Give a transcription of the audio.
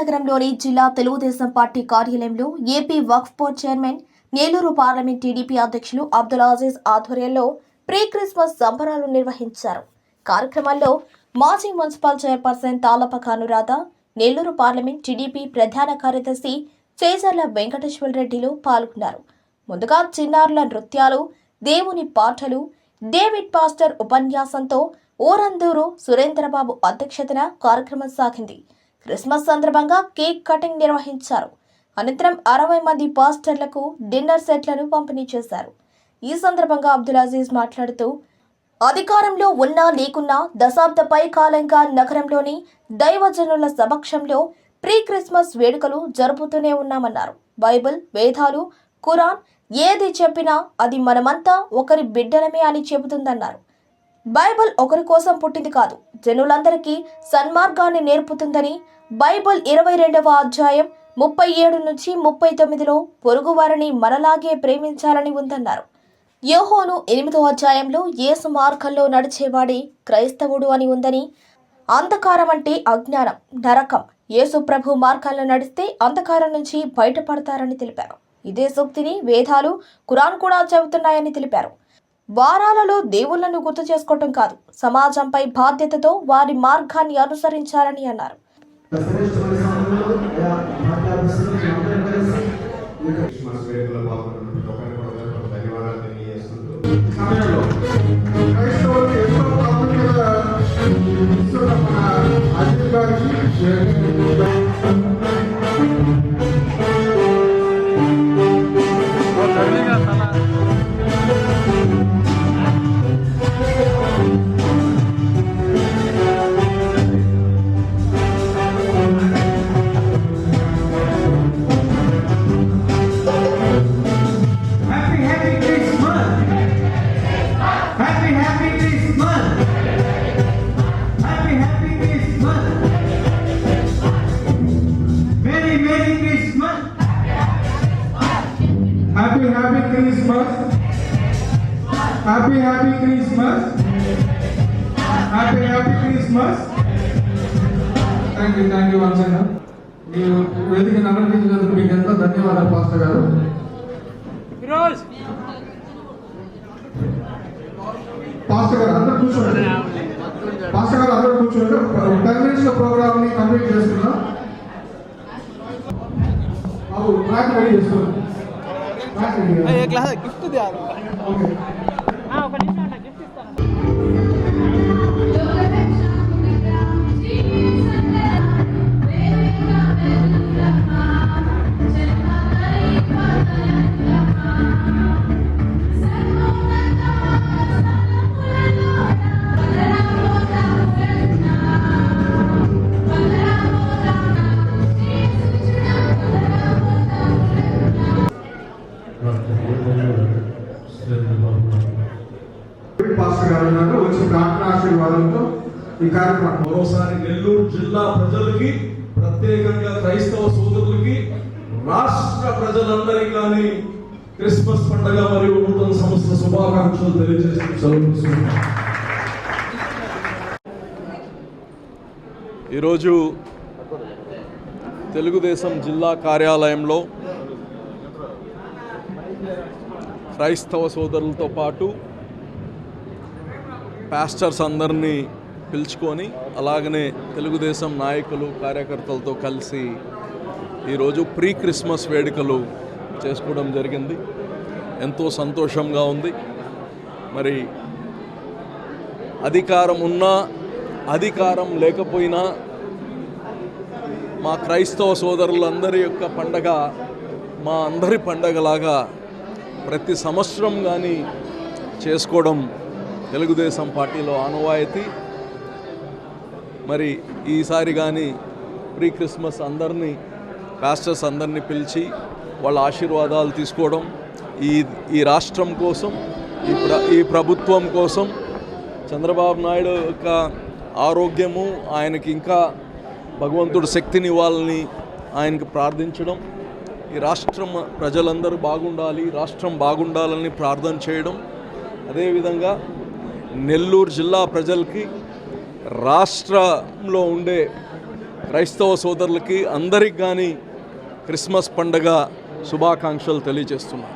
నగరంలోని జిల్లా తెలుగుదేశం పార్టీ కార్యాలయంలో AP Waqf board chairman, Nellore parliament TDP అధ్యక్షులు అబ్దుల్ అజీజ్ ఆధ్వర్యంలో ప్రీ క్రిస్మస్ సంబరాలు నిర్వహించారు. కార్యక్రమంలో మాజీ municipal chairperson Talapaka Anuradha, Nellore parliament TDP ప్రధాన కార్యదర్శి చేజర్ల వెంకటేశ్వర రెడ్డిలు పాల్గొన్నారు. ముందుగా చిన్నారుల నృత్యాలు, దేవుని పాటలు, డేవిడ్ పాస్టర్ ఉపన్యాసంతో ఊరందూరు సురేంద్రబాబు అధ్యక్షతన కార్యక్రమం సాగింది. క్రిస్మస్ సందర్భంగా కేక్ కటింగ్ నిర్వహించారు. అనంతరం 60 మంది పాస్టర్లకు డిన్నర్ సెట్లను పంపిణీ చేశారు. ఈ సందర్భంగా అబ్దుల్ అజీజ్ మాట్లాడుతూ, అధికారంలో ఉన్నా లేకున్నా దశాబ్ద పై కాలంగా నగరంలోని దైవజనుల సమక్షంలో ప్రీ క్రిస్మస్ వేడుకలు జరుపుతూనే ఉన్నామన్నారు. బైబిల్, వేదాలు, ఖురాన్ ఏది చెప్పినా అది మనమంతా ఒకరి బిడ్డలమే అని చెబుతుందన్నారు. బైబిల్ ఒకరి కోసం పుట్టింది కాదు, జనులందరికీ సన్మార్గాన్ని నేర్పుతుందని, బైబిల్ 22వ అధ్యాయం 37 నుంచి 39లో పొరుగువారిని మనలాగే ప్రేమించాలని ఉందన్నారు. యోహోను 8వ అధ్యాయంలో యేసు మార్గంలో నడిచేవాడే క్రైస్తవుడు అని ఉందని, అంధకారం అంటే అజ్ఞానం, నరకం, యేసు ప్రభు మార్గాల్లో నడిస్తే అంధకారం నుంచి బయటపడతారని తెలిపారు. ఇదే సూక్తిని వేదాలు, ఖురాన్ కూడా చెబుతున్నాయని తెలిపారు. వారాలలో దేవుళ్లను గుర్తు చేసుకోవటం కాదు, సమాజంపై బాధ్యతతో వారి మార్గాన్ని అనుసరించాలని అన్నారు. Happy Christmas. Happy Christmas. Happy Christmas. Thank you once again. మీరు వేదికను అలంకరించినందుకు మీకు ఎంతో ధన్యవాదాలు పాస్టర్ గారు. పాస్టర్ గారు అందరూ కూర్చోండి. పాస్టర్ గారు అందరూ కూర్చోండి. 10 minutes ప్రోగ్రామ్ ని కంప్లీట్ చేసుకున్నాం. బాబు ట్రాక్ రెడీ చేసుకోండి. గిఫ్ట్ దియాలి. ఒక నిమిషం అన్న, గిఫ్ట్ ఇస్తాను. పాస్టర్ గారు ఉన్నారు. వచ్చి ప్రార్థన ఆశీర్వాదంతో ఈ కార్యక్రమం మరోసారి నెల్లూరు జిల్లా ప్రజలకి, ప్రత్యేకంగా క్రైస్తవ సోదరులకి, రాష్ట్ర ప్రజలందరికీ కానీ క్రిస్మస్ పండుగ మరియు నూతన సంవత్సర శుభాకాంక్షలు తెలియజేస్తూ ఈరోజు తెలుగుదేశం జిల్లా కార్యాలయంలో క్రైస్తవ సోదరులతో పాటు పాస్టర్స్ అందరినీ పిలుచుకొని, అలాగనే తెలుగుదేశం నాయకులు, కార్యకర్తలతో కలిసి ఈరోజు ప్రీ క్రిస్మస్ వేడుకలు చేసుకోవడం జరిగింది. ఎంతో సంతోషంగా ఉంది. మరి అధికారం ఉన్నా, అధికారం లేకపోయినా మా క్రైస్తవ సోదరులందరి యొక్క పండగ మా అందరి పండగలాగా ప్రతి సంవత్సరం కానీ చేసుకోవడం తెలుగుదేశం పార్టీలో ఆనవాయితీ. మరి ఈసారి కానీ ప్రీ క్రిస్మస్ అందరినీ, పాస్టర్స్ అందరినీ పిలిచి వాళ్ళ ఆశీర్వాదాలు తీసుకోవడం, ఈ రాష్ట్రం కోసం, ఈ ప్రభుత్వం కోసం, చంద్రబాబు నాయుడు యొక్క ఆరోగ్యము, ఆయనకి ఇంకా భగవంతుడు శక్తిని ఇవ్వాలని ఆయనకి ప్రార్థించడం, ఈ రాష్ట్రం ప్రజలందరూ బాగుండాలి, రాష్ట్రం బాగుండాలని ప్రార్థన చేయడం, అదేవిధంగా నెల్లూరు జిల్లా ప్రజలకి రాష్ట్రంలో ఉండే క్రైస్తవ సోదరులకి అందరికి కానీ క్రిస్మస్ పండగ శుభాకాంక్షలు తెలియజేస్తున్నాను.